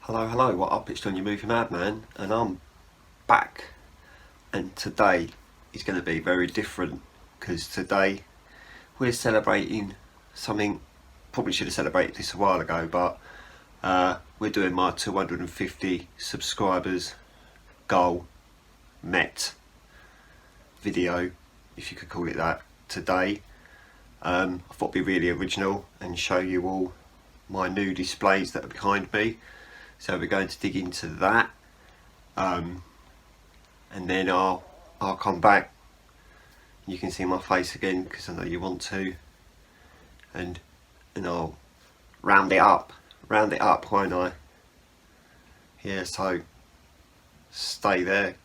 Hello, what up? It's John, your movie madman, and I'm back. And today is going to be very different because today we're celebrating something. Probably should have celebrated this a while ago, but we're doing my 250 subscribers goal met video, if you could call it that, today. I thought it'd be really original and show you all my new displays that are behind me. So we're going to dig into that, and then I'll come back. You can see my face again because I know you want to, and I'll round it up, won't I? Yeah, so stay there.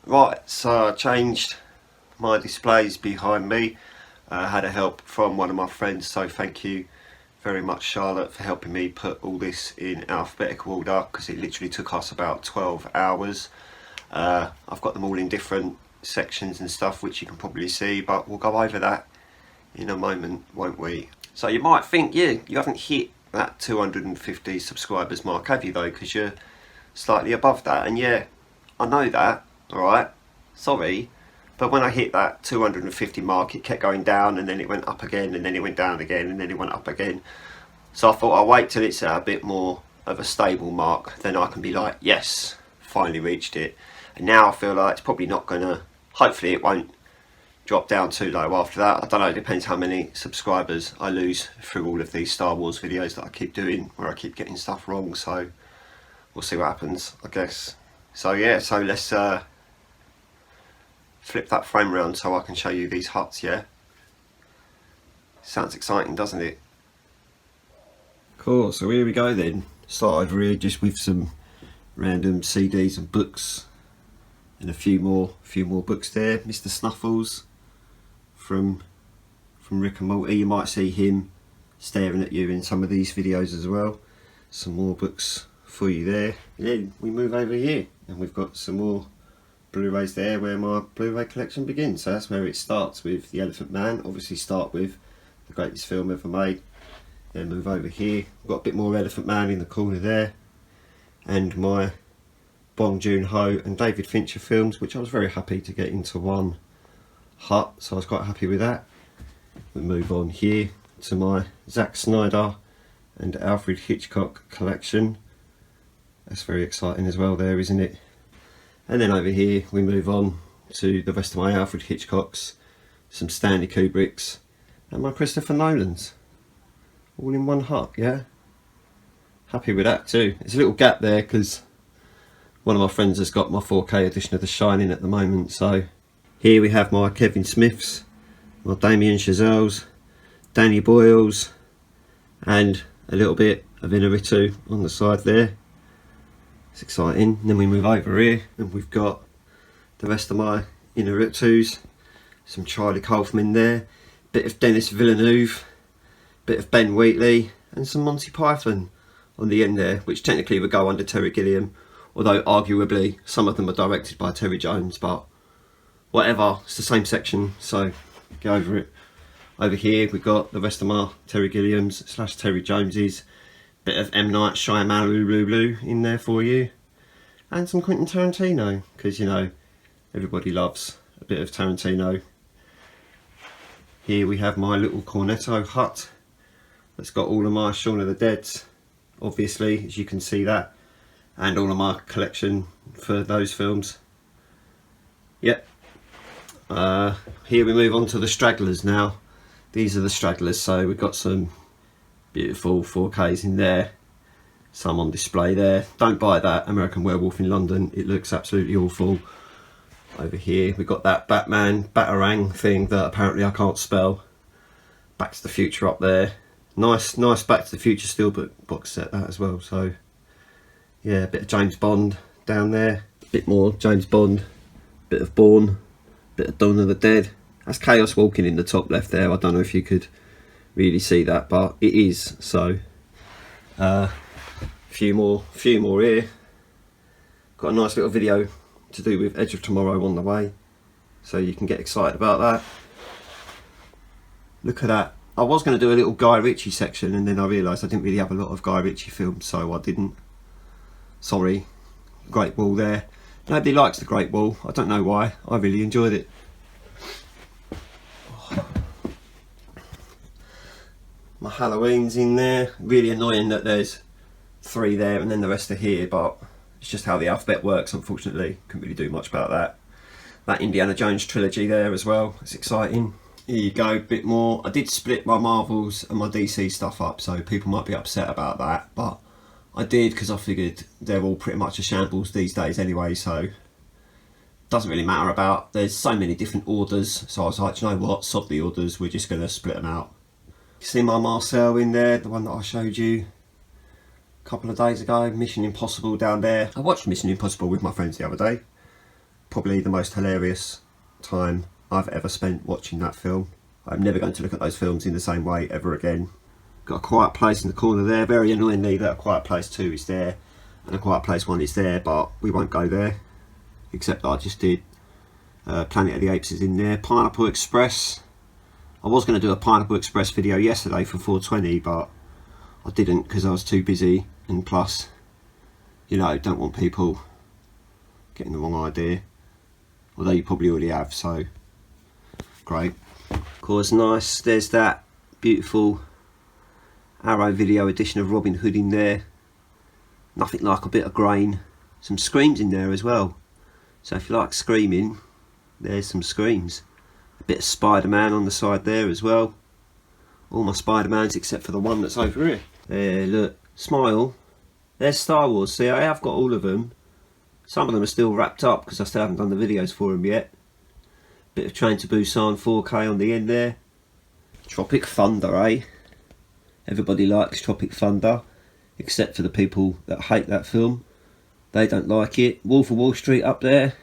Right, so I changed my displays behind me. I had a help from one of my friends, so thank you very much, Charlotte, for helping me put all this in alphabetical order because it literally took us about 12 hours. I've got them all in different sections and stuff, which you can probably see, but we'll go over that in a moment, won't we? So you might think, yeah, you haven't hit that 250 subscribers mark, have you, though, because you're slightly above that. And yeah, I know that, alright, sorry. But when I hit that 250 mark, it kept going down, and then it went up again, and then it went down again, and then it went up again. So I thought I'll wait till it's at a bit more of a stable mark, then I can be like, yes, finally reached it. And now I feel like it's probably not gonna, hopefully it won't drop down too low after that. I don't know, it depends how many subscribers I lose through all of these Star Wars videos that I keep doing, where I keep getting stuff wrong, so we'll see what happens, I guess. So yeah, so let's flip that frame around so I can show you these huts, yeah? Sounds exciting, doesn't it? Cool, so here we go then. Start over here just with some random CDs and books, and a few more books there. Mr. Snuffles from Rick and Morty. You might see him staring at you in some of these videos as well. Some more books for you there. And then we move over here and we've got some more Blu-rays there where my Blu-ray collection begins. So that's where it starts with The Elephant Man. Obviously start with the greatest film ever made. Then move over here. We've got a bit more Elephant Man in the corner there. And my Bong Joon-ho and David Fincher films, which I was very happy to get into one hut. So I was quite happy with that. We move on here to my Zack Snyder and Alfred Hitchcock collection. That's very exciting as well there, isn't it? And then over here we move on to the rest of my Alfred Hitchcocks, some Stanley Kubricks and my Christopher Nolans. All in one hut, yeah? Happy with that too. There's a little gap there because one of my friends has got my 4K edition of The Shining at the moment. So here we have my Kevin Smiths, my Damien Chazelles, Danny Boyles and a little bit of Inarritu on the side there. It's exciting. And then we move over here and we've got the rest of my Inarritus, some Charlie Kaufman there, bit of Denis Villeneuve, bit of Ben Wheatley and some Monty Python on the end there, which technically would go under Terry Gilliam, although arguably some of them are directed by Terry Jones, but whatever, it's the same section, so go over it. Over here we've got the rest of my Terry Gilliams / Terry Joneses, bit of M. Night Shyamalan in there for you, and some Quentin Tarantino, because you know, everybody loves a bit of Tarantino. Here we have my little Cornetto hut that's got all of my Shaun of the Deads, obviously, as you can see that, and all of my collection for those films. Yep. Here we move on to the stragglers now. These are the stragglers, so we've got some beautiful 4Ks in there, some on display there. Don't buy that American Werewolf in London, it looks absolutely awful. Over here we've got that Batman Batarang thing that apparently I can't spell. Back to the Future up there. Nice Back to the Future Steelbook box set that as well. So yeah, a bit of James Bond down there, a bit more James Bond, bit of Bourne, bit of Dawn of the Dead. That's Chaos Walking in the top left there. I don't know if you could really see that, but it is. So few more here. Got a nice little video to do with Edge of Tomorrow on the way. so you can get excited about that. Look at that. I was going to do a little Guy Ritchie section, and then I realised I didn't really have a lot of Guy Ritchie films, so I didn't. Sorry. Great Wall there. Nobody likes the Great Wall. I don't know why. I really enjoyed it. My Halloween's in there. Really annoying that there's 3 there and then the rest are here, but it's just how the alphabet works, unfortunately. Couldn't really do much about that. That Indiana Jones trilogy there as well. It's exciting. Here you go, a bit more. I did split my Marvels and my DC stuff up, so people might be upset about that, but I did because I figured they're all pretty much a shambles these days anyway, so doesn't really matter about. There's so many different orders, so I was like, you know what, sod the orders, we're just going to split them out. You see my Marcel in there, the one that I showed you a couple of days ago, Mission Impossible down there. I watched Mission Impossible with my friends the other day. Probably the most hilarious time I've ever spent watching that film. I'm never going to look at those films in the same way ever again. Got A Quiet Place in the corner there. Very annoyingly that A Quiet Place 2 is there and A Quiet Place 1 is there, but we won't go there, except that I just did. Planet of the Apes is in there. Pineapple Express. I was going to do a Pineapple Express video yesterday for 420, but I didn't because I was too busy, and plus, you know, don't want people getting the wrong idea, although you probably already have, so great. Of course, nice. There's that beautiful Arrow video edition of Robin Hood in there. Nothing like a bit of grain. Some screams in there as well, so if you like screaming, there's some screams. A bit of Spider-Man on the side there as well. All my Spider-Mans except for the one that's over here. There, look, smile. There's Star Wars. See, I have got all of them. Some of them are still wrapped up because I still haven't done the videos for them yet. Bit of Train to Busan 4K on the end there. Tropic Thunder, eh? Everybody likes Tropic Thunder, except for the people that hate that film. They don't like it. Wolf of Wall Street up there.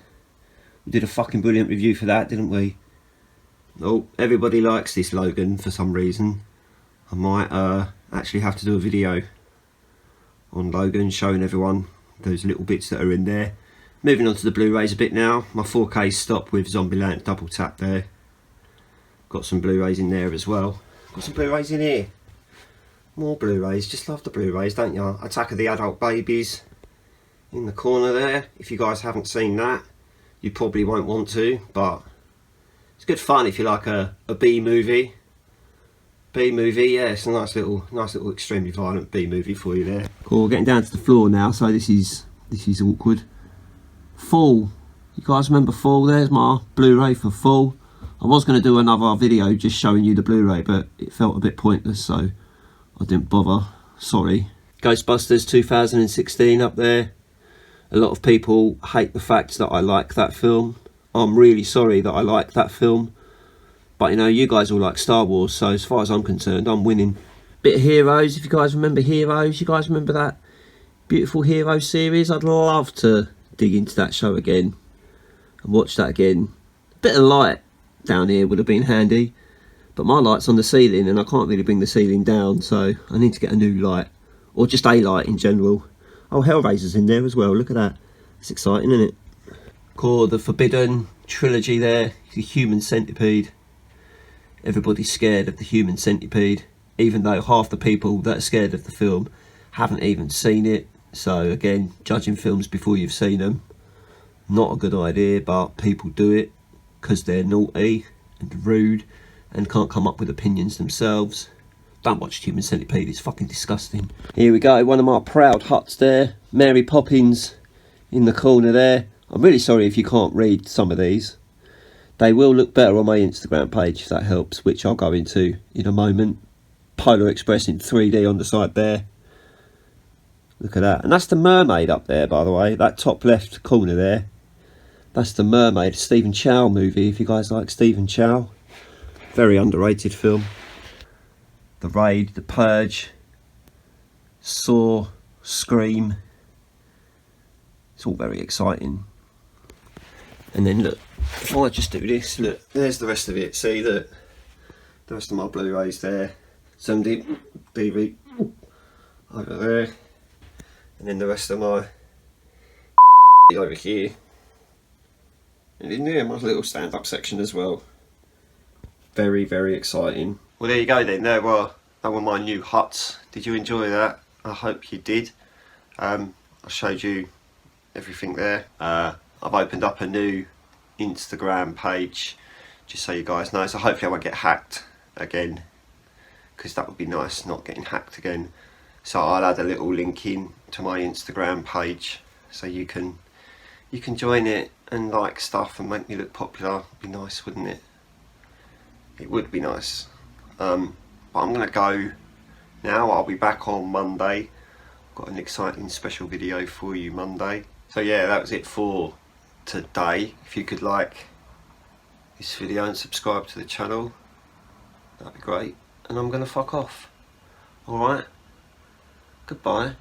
We did a fucking brilliant review for that, didn't we? Oh, everybody likes this Logan for some reason. I might actually have to do a video on Logan, showing everyone those little bits that are in there. Moving on to the Blu-rays a bit now. My 4K stopped with Zombieland double tap there. Got some Blu-rays in there as well. Got some Blu-rays in here. More Blu-rays, just love the Blu-rays, don't you? Attack of the Adult Babies in the corner there. If you guys haven't seen that, you probably won't want to, but it's good fun if you like a B movie. B movie, yeah, it's a nice little extremely violent B movie for you there. Cool, getting down to the floor now, so this is awkward. Fall. You guys remember Fall? There's my Blu-ray for Fall. I was going to do another video just showing you the Blu-ray, but it felt a bit pointless, so I didn't bother. Sorry. Ghostbusters 2016 up there. A lot of people hate the fact that I like that film. I'm really sorry that I like that film. But you know, you guys all like Star Wars, so as far as I'm concerned, I'm winning. Bit of Heroes, if you guys remember Heroes. You guys remember that beautiful Heroes series? I'd love to dig into that show again and watch that again. A bit of light down here would have been handy, but my light's on the ceiling and I can't really bring the ceiling down, so I need to get a new light, or just a light in general. Oh, Hellraiser's in there as well, look at that. It's exciting, isn't it? Core, the Forbidden trilogy there, the Human Centipede. Everybody's scared of the Human Centipede, even though half the people that are scared of the film haven't even seen it. So again, judging films before you've seen them, not a good idea, but people do it because they're naughty and rude and can't come up with opinions themselves. Don't watch Human Centipede, it's fucking disgusting. Here we go, one of my proud huts there. Mary Poppins in the corner there. I'm really sorry if you can't read some of these. They will look better on my Instagram page if that helps, which I'll go into in a moment. Polar Express in 3D on the side there. Look at that. And that's the Mermaid up there, by the way. That top left corner there. That's the Mermaid, Stephen Chow movie, if you guys like Stephen Chow. Very underrated film. The Raid, The Purge, Saw, Scream. It's all very exciting. And then look, if I just do this, look, there's the rest of it. See, look, the rest of my Blu-rays there. Some DV over there. And then the rest of my over here. And in there, my little stand-up section as well. Very, very exciting. Well, there you go then. They were my new huts. Did you enjoy that? I hope you did. I showed you everything there. I've opened up a new Instagram page, just so you guys know. So hopefully I won't get hacked again, because that would be nice, not getting hacked again. So I'll add a little link in to my Instagram page, so you can join it and like stuff and make me look popular. It'd be nice, wouldn't it? It would be nice. But I'm gonna go now. I'll be back on Monday. Got an exciting special video for you Monday. So yeah, that was it for today. If you could like this video and subscribe to the channel, that'd be great. And I'm gonna fuck off. Alright? Goodbye.